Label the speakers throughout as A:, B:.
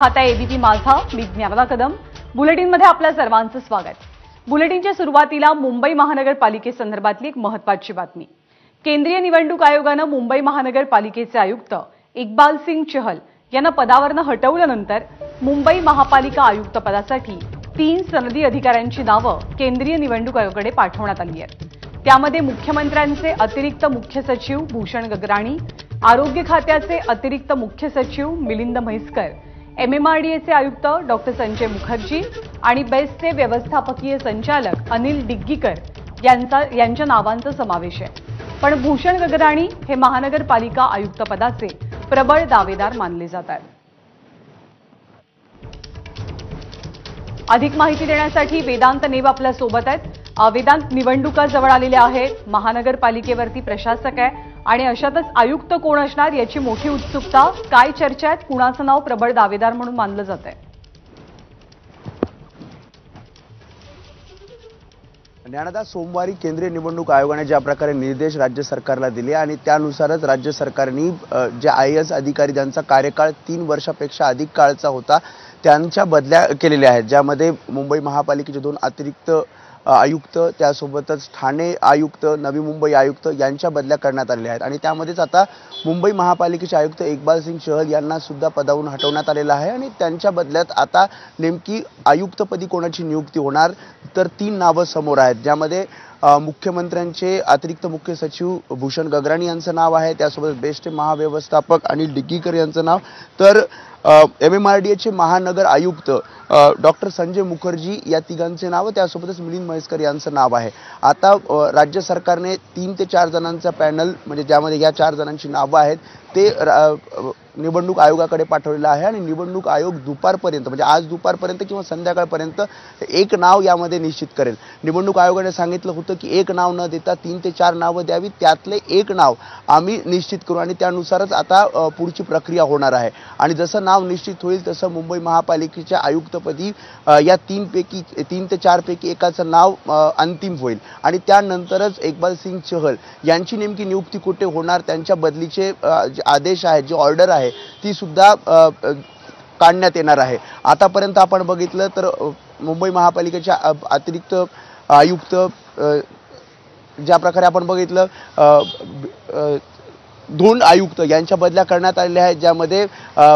A: आता एबीपी माझा मी ज्ञानदा कदम बुलेटिनमध्ये आपल्या सर्वांचं स्वागत। बुलेटिनच्या सुरुवातीला मुंबई महानगरपालिकेसंदर्भातली एक महत्त्वाची बातमी। केंद्रीय निवडणूक आयोगाने मुंबई महानगरपालिकेचे आयुक्त इक्बाल सिंग चहल यांना पदावरून हटवल्यानंतर मुंबई महापालिका आयुक्त पदासाठी 3 सनदी अधिकाऱ्यांची नावे केंद्रीय निवडणूक आयोगाकडे पाठवण्यात आली आहेत। त्यामध्ये मुख्यमंत्र्यांचे अतिरिक्त मुख्य सचिव भूषण गगराणी, आरोग्य खात्याचे अतिरिक्त मुख्य सचिव मिलिंद म्हैसकर, एमएमआरडीएचे आयुक्त डॉक्टर संजय मुखर्जी आणि बेस्टचे व्यवस्थापकीय संचालक अनिल डिग्गीकर यांच्या नावांचा समावेश आहे। पण भूषण गगराणी हे महानगरपालिका आयुक्त पदाचे प्रबळ दावेदार मानले जातात। अधिक माहिती देण्यासाठी वेदांत नेब आपल्या सोबत आहेत। वेदांत, निवडणुका जवळ आलेल्या आहेत, महानगरपालिकेवरती प्रशासक आहे आणि अशातच आयुक्त कोण असणार याची मोठी उत्सुकता, काय चर्चा आहेत, कुणाचं नाव प्रबळ दावेदार म्हणून मानलं जातंय?
B: ज्ञानदा, सोमवारी केंद्रीय निवडणूक आयोगाने ज्या प्रकारे निर्देश राज्य सरकारला दिले आणि त्यानुसारच राज्य सरकारने जे आयएएस अधिकारी ज्यांचा कार्यकाळ 3 वर्षापेक्षा अधिक काळचा होता त्यांच्या बदल्या केलेल्या आहेत, ज्यामध्ये मुंबई महापालिकेचे 2 अतिरिक्त आयुक्त, त्यासोबतच ठाणे आयुक्त, नवी मुंबई आयुक्त यांच्या बदल्या करण्यात आलेल्या आहेत। आणि त्यामध्येच आता मुंबई महापालिकेचे आयुक्त इक्बाल सिंग चहल यांना सुद्धा पदावरून हटवण्यात आलेलं आहे आणि त्यांच्या बदल्यात आता नेमकी आयुक्तपदी कोणाची नियुक्ती होणार, तर 3 नावं समोर आहेत, ज्यामध्ये मुख्यमंत्र्यांचे अतिरिक्त मुख्य सचिव भूषण गगराणी यांचं नाव आहे, त्यासोबत बेस्टचे महाव्यवस्थापक अनिल डिग्गीकर यांचं नाव, तर एमएमआरडीएचे महानगर आयुक्त डॉक्टर संजय मुखर्जी या तिघांचे नाव, त्यासोबतच मिलिंद म्हैसकर यांचं नाव आहे। आता राज्य सरकारने 3 ते 4 जणांचा पॅनल, म्हणजे ज्यामध्ये या 4 जणांची नावं आहेत ते निवडणूक आयोगाकडे पाठवलेलं आहे आणि निवडणूक आयोग दुपारपर्यंत, म्हणजे आज दुपारपर्यंत किंवा संध्याकाळपर्यंत एक नाव यामध्ये निश्चित करेल। निवडणूक आयोगाने सांगितलं होतं की एक नाव न देता 3 ते 4 नावं द्यावी, त्यातले एक नाव आम्ही निश्चित करू आणि त्यानुसारच आता पुढची प्रक्रिया होणार आहे। आणि जसं नाव निश्चित होईल तसं मुंबई महापालिकेच्या आयुक्तपदी या 3 ते 4 पैकी एकाचं नाव अंतिम होईल आणि त्यानंतरच इक्बाल सिंग चहल यांची नेमकी नियुक्ती कुठे होणार, त्यांच्या बदलीचे आदेश आहेत, जी ऑर्डर आहे ती सुद्धा काढण्यात येणार आहे। आतापर्यंत आपण बघितलं तर मुंबई महापालिकेच्या अतिरिक्त आयुक्त ज्या प्रकारे आपण बघितलं 2 आयुक्त यांच्या बदल्या करण्यात आलेल्या आहेत, ज्यामध्ये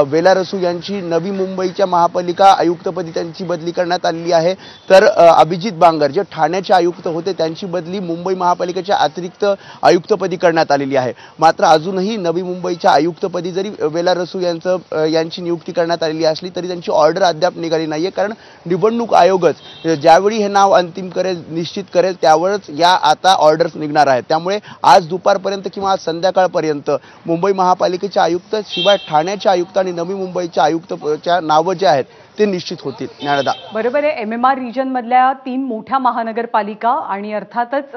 B: वेलारसू यांची नवी मुंबईच्या महापालिका आयुक्तपदी त्यांची बदली करण्यात आलेली आहे, तर अभिजित बांगर जे ठाण्याचे आयुक्त होते त्यांची बदली मुंबई महापालिकेच्या अतिरिक्त आयुक्तपदी करण्यात आलेली आहे। मात्र अजूनही नवी मुंबईच्या आयुक्तपदी जरी वेलारसू यांची नियुक्ती करण्यात आलेली असली तरी त्यांची ऑर्डर अद्याप निघाली नाहीये, कारण निवडणूक आयोगच ज्यावेळी हे नाव अंतिम करेल, निश्चित करेल, त्यावेळेच या आता ऑर्डर्स निघणार आहेत। त्यामुळे आज दुपारपर्यंत किंवा आज संध्याकाळपर्यंत मुंबई महापालिकेचे आयुक्त शिवाय ठाण्याचे आयुक्त आणि नवी मुंबईच्या आयुक्तच्या नावं जे आहेत ते निश्चित होतील। ज्ञानदा, बरोबर आहे।
A: एमएमआर रिजन मधल्या 3 मोठ्या महानगरपालिका आणि अर्थातच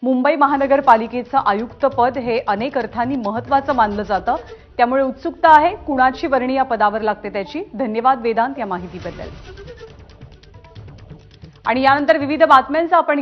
A: मुंबई महानगरपालिकेचं आयुक्त पद हे अनेक अर्थांनी महत्त्वाचं मानलं जातं, त्यामुळे उत्सुकता आहे कुणाची वर्णी या पदावर लागते त्याची। धन्यवाद वेदांत या माहितीबद्दल। आणि यानंतर विविध बातम्यांचा आपण